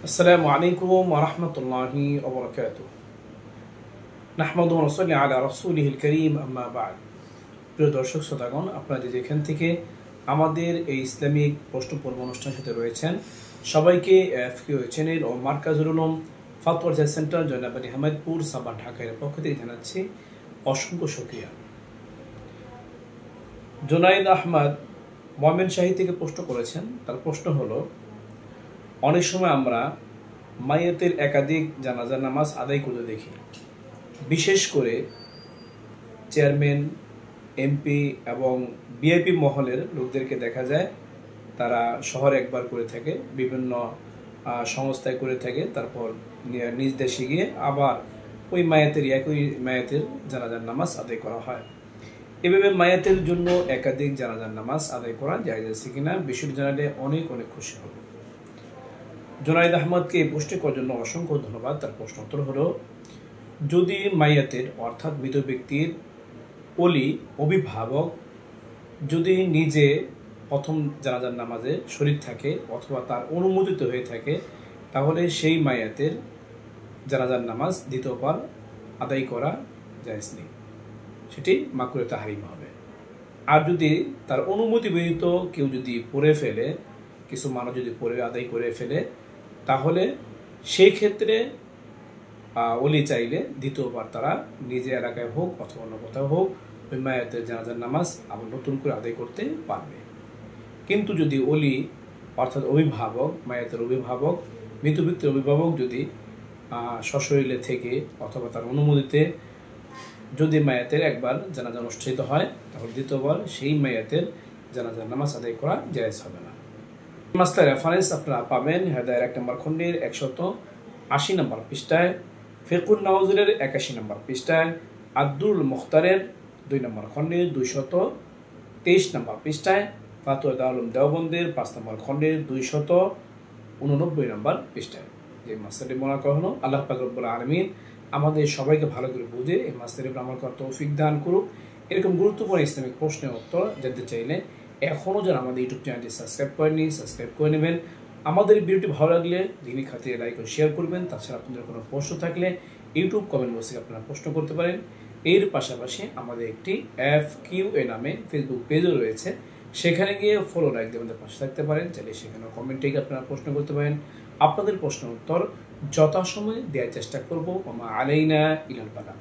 আসসালামু আলাইকুম ওয়া রাহমাতুল্লাহি ওয়া বারাকাতুহু। নাহমাদুহু ওয়া নুসাল্লি আলা রাসূলিহিল কারীম, আম্মা বা'দ। প্রিয় দর্শক শ্রোতাগণ, আপনারা যেখান থেকে আমাদের এই ইসলামিক প্রশ্ন পর্ব অনুষ্ঠানের সাথে রয়েছেন, সবাইকে এফকিউ চ্যানেল ও মার্কাজুল উলুম ফাতোয়া রিসার্চ সেন্টার জয়নাবাড়ি হামিদপুর সাভার ঢাকার পক্ষ থেকে জানাচ্ছি অসংখ্য শুকরিয়া। জুনাইদ আহমদ ময়মনসিংহ থেকে প্রশ্ন করেছেন। তার প্রশ্ন হলো, অনেক সময় আমরা মাইয়াতের একাধিক জানাজার নামাজ আদায় করতে দেখি, বিশেষ করে চেয়ারম্যান, এমপি এবং ভিআইপি মহলের লোকদেরকে দেখা যায় তারা শহরে একবার করে থাকে, বিভিন্ন সংস্থায় করে থাকে, তারপর নিজ দেশে গিয়ে আবার ওই একই মায়াতের জানাজার নামাজ আদায় করা হয়। এভাবে মায়াতের জন্য একাধিক জানাজার নামাজ আদায় করা যায় আছে কিনা বিষয়টি জানালে অনেক খুশি হব। জুনাইদ আহমদকে এই প্রশ্ন করার জন্য অসংখ্য ধন্যবাদ। তার প্রশ্ন উত্তর হলো, যদি মাইয়াতের অর্থাৎ মৃত ব্যক্তির ওলি অভিভাবক যদি নিজে প্রথম জানাজার নামাজে শরীক থাকে অথবা তার অনুমোদিত হয়ে থাকে, তাহলে সেই মাইয়াতের জানাজার নামাজ দ্বিতীয়বার আদায় করা জায়েজ নেই, সেটি মাকরুহে তাহরিম হবে। আর যদি তার অনুমতি ব্যতীত কেউ যদি পড়ে ফেলে, কিছু মানুষ যদি পড়ে আদায় করে ফেলে, তাহলে সেই ক্ষেত্রে ওলি চাইলে দ্বিতীয়বার তারা নিজে এলাকায় হোক অথবা অন্য কোথাও হোক ওই মায়াতের জানাজার নামাজ আবার নতুন করে আদায় করতে পারবে। কিন্তু যদি ওলি অর্থাৎ অভিভাবক, মায়াতের অভিভাবক, মৃত ব্যক্তির অভিভাবক যদি সশরীরে থেকে অথবা তার অনুমতিতে যদি মায়াতের একবার জানাজা অনুষ্ঠিত হয়, তাহলে দ্বিতীয়বার সেই মায়াতের জানাজার নামাজ আদায় করা জায়েজ হবে না। মাসলার রেফারেন্স আপনারা পাবেন হেদায়ের 1 নম্বর খণ্ডের 180 নম্বর পৃষ্ঠায়, ফিকুন নাওজিরের 81 নম্বর পৃষ্ঠায়, আব্দুল মুখতারের 2 নম্বর খণ্ডের 223 নম্বর পৃষ্ঠায়, ফাতোয়া দারুল দেওবন্দের 5 নম্বর খণ্ডের 289 নম্বর পৃষ্ঠায়। যে মাসলাটি মনে করা হলো, আল্লাহ পাক রব্বুল আলামিন আমাদের সবাইকে ভালো করে বুঝে এই মাসলাটি আমল করার তৌফিক দান করুক। এরকম গুরুত্বপূর্ণ ইসলামিক প্রশ্নের উত্তর জানতে চাইলে এখনও যারা আমাদের ইউটিউব চ্যানেলটি সাবস্ক্রাইব করেনি, সাবস্ক্রাইব করে নেবেন। আমাদের ভিডিওটি ভালো লাগলে দিনী খাতিরে লাইক ও শেয়ার করবেন। তাছাড়া আপনাদের কোনো প্রশ্ন থাকলে ইউটিউব কমেন্ট বক্সে আপনারা প্রশ্ন করতে পারেন। এর পাশাপাশি আমাদের একটি FQA নামে ফেসবুক পেজও রয়েছে, সেখানে গিয়ে ফলো লাইক দিয়ে আমাদের পাশে থাকতে পারেন। চাইলে সেখানে কমেন্টে আপনারা প্রশ্ন করতে পারেন। আপনাদের প্রশ্নের উত্তর যথাসময়ে দেওয়ার চেষ্টা করবো। ওমা আলাইনা ইলাল বালাগ।